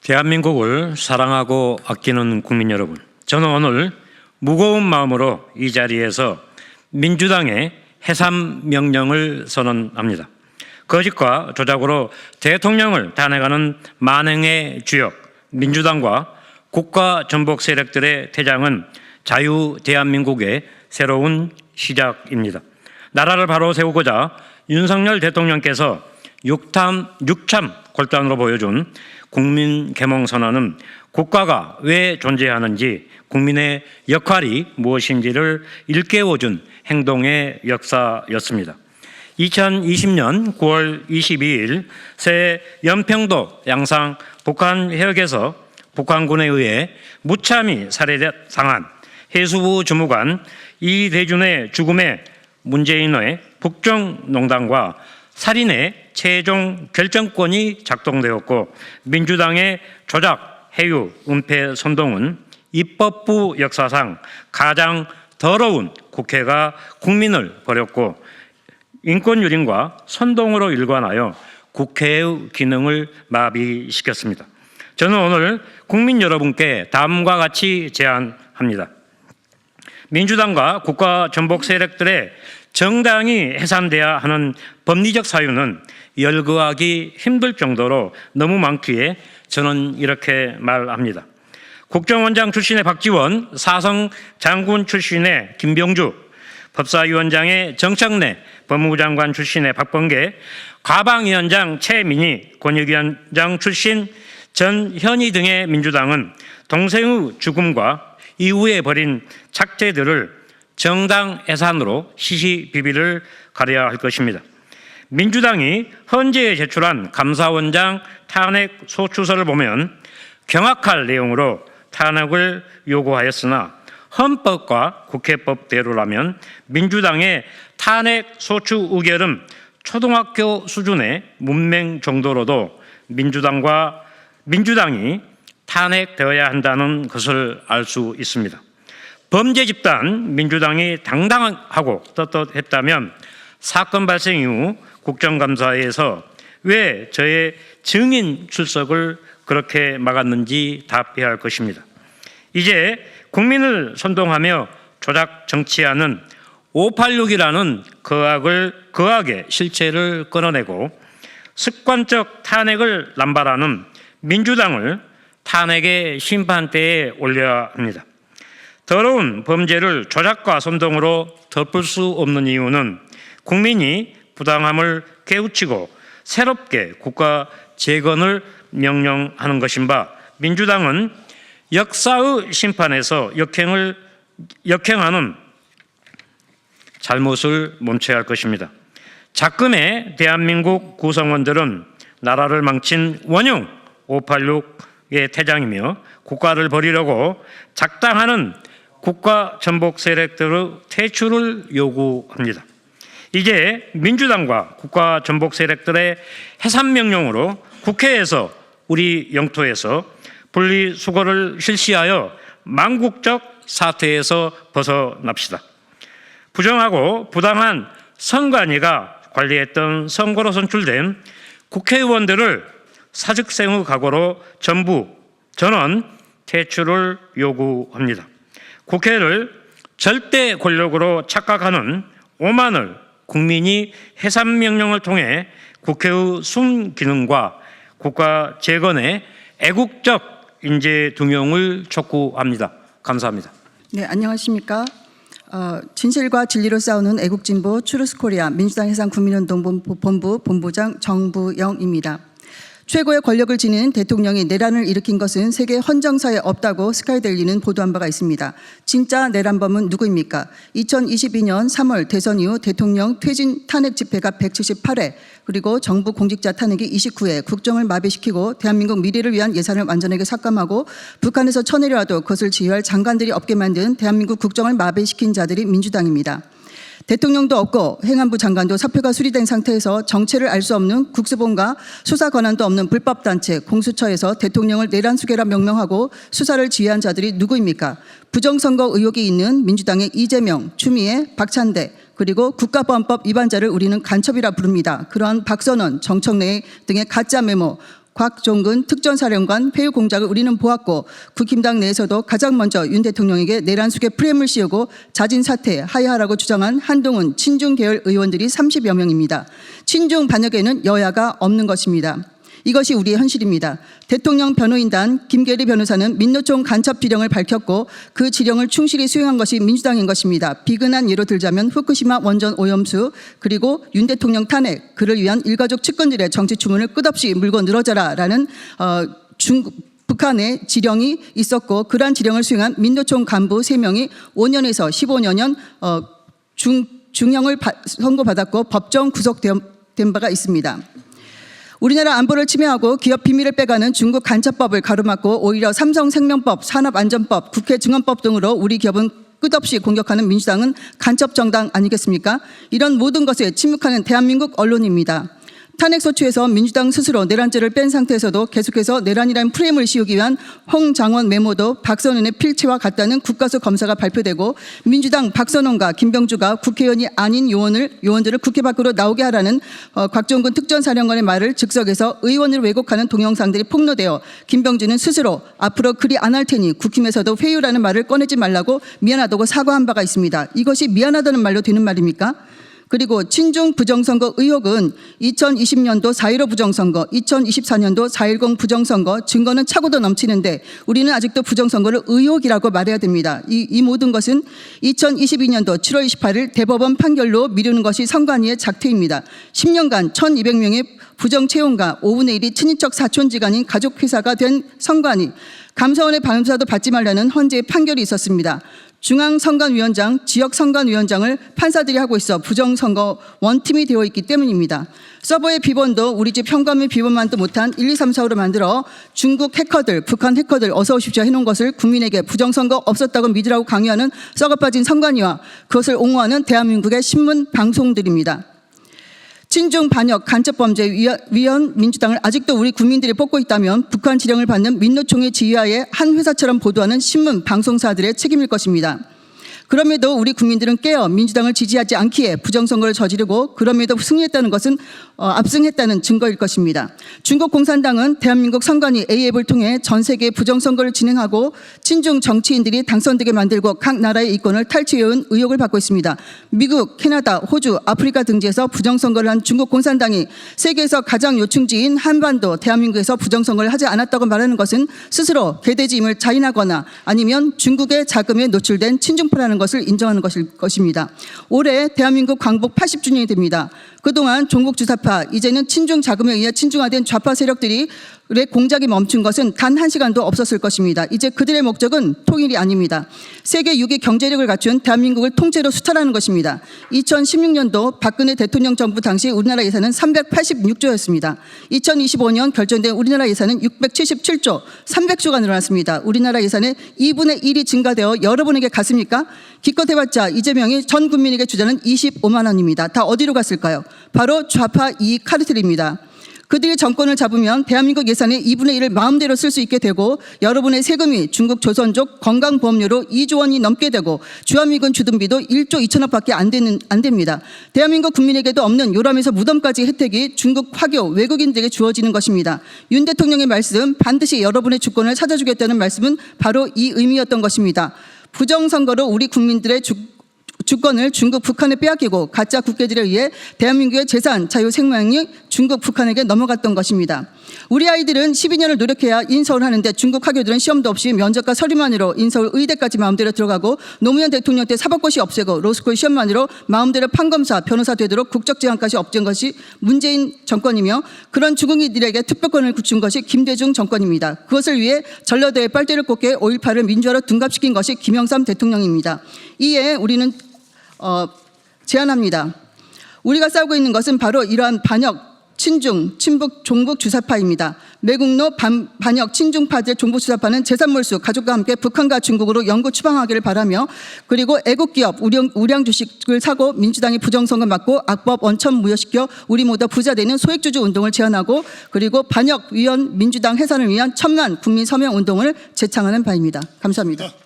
대한민국을 사랑하고 아끼는 국민 여러분, 저는 오늘 무거운 마음으로 이 자리에서 민주당의 해산명령을 선언합니다. 거짓과 조작으로 대통령을 탄핵하는 만행의 주역 민주당과 국가 전복 세력들의 퇴장은 자유 대한민국의 새로운 시작입니다. 나라를 바로 세우고자 윤석열 대통령께서 육참 골단으로 보여준 국민 계몽 선언은 국가가 왜 존재하는지, 국민의 역할이 무엇인지를 일깨워준 행동의 역사였습니다. 2020년 9월 22일 새 연평도 양상 북한 해역에서 북한군에 의해 무참히 살해당한 해수부 주무관 이대준의 죽음에 문재인의 국정농단과 살인의 최종 결정권이 작동되었고, 민주당의 조작, 해유, 은폐 선동은 입법부 역사상 가장 더러운 국회가 국민을 버렸고 인권유린과 선동으로 일관하여 국회의 기능을 마비시켰습니다. 저는 오늘 국민 여러분께 다음과 같이 제안합니다. 민주당과 국가 전복 세력들의 정당히 해산돼야 하는 법리적 사유는 열거하기 힘들 정도로 너무 많기에 저는 이렇게 말합니다. 국정원장 출신의 박지원, 사성 장군 출신의 김병주, 법사위원장의 정청래, 법무부 장관 출신의 박범계, 과방위원장 최민희, 권익위원장 출신 전현희 등의 민주당은 동생의 죽음과 이후에 벌인 착취들을 정당 해산으로 시시비비를 가려야 할 것입니다. 민주당이 헌재에 제출한 감사원장 탄핵 소추서를 보면 경악할 내용으로 탄핵을 요구하였으나 헌법과 국회법대로라면 민주당의 탄핵 소추 의결은 초등학교 수준의 문맹 정도로도 민주당이 탄핵되어야 한다는 것을 알 수 있습니다. 범죄 집단 민주당이 당당하고 떳떳했다면 사건 발생 이후 국정감사에서 왜 저의 증인 출석을 그렇게 막았는지 답해야 할 것입니다. 이제 국민을 선동하며 조작 정치하는 586이라는 거악의 실체를 끊어내고 습관적 탄핵을 남발하는 민주당을 탄핵의 심판대에 올려야 합니다. 더러운 범죄를 조작과 선동으로 덮을 수 없는 이유는 국민이 부당함을 깨우치고 새롭게 국가 재건을 명령하는 것인 바, 민주당은 역사의 심판에서 역행하는 잘못을 멈춰야 할 것입니다. 작금의 대한민국 구성원들은 나라를 망친 원흉 586의 퇴장이며 국가를 버리려고 작당하는 국가 전복 세력들의 퇴출을 요구합니다. 이제 민주당과 국가 전복 세력들의 해산명령으로 국회에서, 우리 영토에서 분리수거를 실시하여 망국적 사태에서 벗어납시다. 부정하고 부당한 선관위가 관리했던 선거로 선출된 국회의원들을 사직생의 각오로 전원 퇴출을 요구합니다. 국회를 절대 권력으로 착각하는 오만을 국민이 해산명령을 통해 국회의 순기능과 국가 재건의 애국적 인재 등용을 촉구합니다. 감사합니다. 네, 안녕하십니까. 진실과 진리로 싸우는 애국진보 추루스코리아 민주당 해산국민운동본부 본부장 정부영입니다. 최고의 권력을 지닌 대통령이 내란을 일으킨 것은 세계 헌정사에 없다고 스카이데일리는 보도한 바가 있습니다. 진짜 내란범은 누구입니까? 2022년 3월 대선 이후 대통령 퇴진 탄핵 집회가 178회, 그리고 정부 공직자 탄핵이 29회, 국정을 마비시키고 대한민국 미래를 위한 예산을 완전하게 삭감하고 북한에서 쳐내려와도 그것을 지휘할 장관들이 없게 만든 대한민국 국정을 마비시킨 자들이 민주당입니다. 대통령도 없고 행안부 장관도 사표가 수리된 상태에서 정체를 알 수 없는 국수본과 수사 권한도 없는 불법단체 공수처에서 대통령을 내란 수괴라 명명하고 수사를 지휘한 자들이 누구입니까? 부정선거 의혹이 있는 민주당의 이재명, 추미애, 박찬대, 그리고 국가보안법 위반자를 우리는 간첩이라 부릅니다. 그러한 박선원, 정청래 등의 가짜 메모, 곽종근 특전사령관 회유 공작을 우리는 보았고 국힘당 내에서도 가장 먼저 윤 대통령에게 내란 속에 프레임을 씌우고 자진 사퇴 하야하라고 주장한 한동훈 친중 계열 의원들이 30여 명입니다. 친중 반역에는 여야가 없는 것입니다. 이것이 우리의 현실입니다. 대통령 변호인단 김계리 변호사는 민노총 간첩 지령을 밝혔고 그 지령을 충실히 수행한 것이 민주당인 것입니다. 비근한 예로 들자면 후쿠시마 원전 오염수 그리고 윤 대통령 탄핵 그를 위한 일가족 측근들의 정치 추문을 끝없이 물고 늘어져라라는 북한의 지령이 있었고 그러한 지령을 수행한 민노총 간부 3명이 5년에서 15년 중형을 선고받았고 법정 구속된 바가 있습니다. 우리나라 안보를 침해하고 기업 비밀을 빼가는 중국 간첩법을 가로막고 오히려 삼성생명법, 산업안전법, 국회 증언법 등으로 우리 기업은 끝없이 공격하는 민주당은 간첩 정당 아니겠습니까? 이런 모든 것에 침묵하는 대한민국 언론입니다. 탄핵소추에서 민주당 스스로 내란죄를 뺀 상태에서도 계속해서 내란이라는 프레임을 씌우기 위한 홍장원 메모도 박선원의 필체와 같다는 국가수 검사가 발표되고 민주당 박선원과 김병주가 국회의원이 아닌 요원들을 국회 밖으로 나오게 하라는 곽종근 특전사령관의 말을 즉석에서 의원을 왜곡하는 동영상들이 폭로되어 김병주는 스스로 앞으로 그리 안 할 테니 국힘에서도 회유라는 말을 꺼내지 말라고 미안하다고 사과한 바가 있습니다. 이것이 미안하다는 말로 되는 말입니까? 그리고 친중 부정선거 의혹은 2020년도 4.15 부정선거, 2024년도 4.10 부정선거 증거는 차고도 넘치는데 우리는 아직도 부정선거를 의혹이라고 말해야 됩니다. 이 모든 것은 2022년도 7월 28일 대법원 판결로 미루는 것이 선관위의 작태입니다. 10년간 1,200명의 부정채용과 5분의 1이 친인척 사촌지간인 가족회사가 된 선관위, 감사원의 감사도 받지 말라는 헌재의 판결이 있었습니다. 중앙선관위원장, 지역선관위원장을 판사들이 하고 있어 부정선거 원팀이 되어 있기 때문입니다. 서버의 비번도 우리 집 현관의 비번만도 못한 1, 2, 3, 4, 5로 만들어 중국 해커들, 북한 해커들 어서 오십시오 해놓은 것을 국민에게 부정선거 없었다고 믿으라고 강요하는 썩어 빠진 선관위와 그것을 옹호하는 대한민국의 신문 방송들입니다. 친중 반역 간첩범죄 위원 민주당을 아직도 우리 국민들이 뽑고 있다면 북한 지령을 받는 민노총의 지휘하에 한 회사처럼 보도하는 신문 방송사들의 책임일 것입니다. 그럼에도 우리 국민들은 깨어 민주당을 지지하지 않기에 부정선거를 저지르고 그럼에도 승리했다는 것은 압승했다는 증거일 것입니다. 중국 공산당은 대한민국 선관위 A앱을 통해 전 세계 부정선거를 진행하고 친중 정치인들이 당선되게 만들고 각 나라의 이권을 탈취해온 의혹을 받고 있습니다. 미국, 캐나다, 호주, 아프리카 등지에서 부정선거를 한 중국 공산당이 세계에서 가장 요충지인 한반도, 대한민국에서 부정선거를 하지 않았다고 말하는 것은 스스로 개돼지임을 자인하거나 아니면 중국의 자금에 노출된 친중파라는 것을 인정하는 것입니다. 올해 대한민국 광복 80주년이 됩니다. 그동안 종북 주사파, 이제는 친중 자금에 의해 친중화된 좌파 세력들의 공작이 멈춘 것은 단 한 시간도 없었을 것입니다. 이제 그들의 목적은 통일이 아닙니다. 세계 6위 경제력을 갖춘 대한민국을 통째로 수탈하는 것입니다. 2016년도 박근혜 대통령 정부 당시 우리나라 예산은 386조였습니다. 2025년 결정된 우리나라 예산은 677조, 300조가 늘어났습니다. 우리나라 예산의 2분의 1이 증가되어 여러분에게 갔습니까? 기껏 해봤자 이재명이 전 국민에게 주자는 25만 원입니다. 다 어디로 갔을까요? 바로 좌파 이익 카르텔입니다. 그들이 정권을 잡으면 대한민국 예산의 2분의 1을 마음대로 쓸 수 있게 되고 여러분의 세금이 중국 조선족 건강보험료로 2조 원이 넘게 되고 주한미군 주둔비도 1조 2천억밖에 안 됩니다. 대한민국 국민에게도 없는 요람에서 무덤까지 혜택이 중국 화교 외국인들에게 주어지는 것입니다. 윤 대통령의 말씀 반드시 여러분의 주권을 찾아주겠다는 말씀은 바로 이 의미였던 것입니다. 부정선거로 우리 국민들의 주권을 중국 북한에 빼앗기고 가짜 국회들에 의해 대한민국의 재산, 자유, 생명이 중국 북한에게 넘어갔던 것입니다. 우리 아이들은 12년을 노력해야 인서울 하는데 중국 학교들은 시험도 없이 면접과 서류만으로 인서울 의대까지 마음대로 들어가고 노무현 대통령 때 사법고시 없애고 로스쿨 시험만으로 마음대로 판검사, 변호사 되도록 국적지원까지 없앤 것이 문재인 정권이며 그런 중국인들에게 투표권을 준 것이 김대중 정권입니다. 그것을 위해 전라도에 빨대를 꽂게 5.18을 민주화로 둔갑시킨 것이 김영삼 대통령입니다. 이에 우리는 제안합니다. 우리가 싸우고 있는 것은 바로 이러한 반역, 친중, 친북, 종북 주사파입니다. 매국노 반역, 친중파들, 종북 주사파는 재산몰수, 가족과 함께 북한과 중국으로 영구 추방하기를 바라며 그리고 애국기업, 우량 주식을 사고 민주당이 부정선거 맞고 악법 원천 무효시켜 우리 모두 부자 되는 소액주주 운동을 제안하고 그리고 반역 위원 민주당 해산을 위한 1,000만 국민 서명 운동을 제창하는 바입니다. 감사합니다.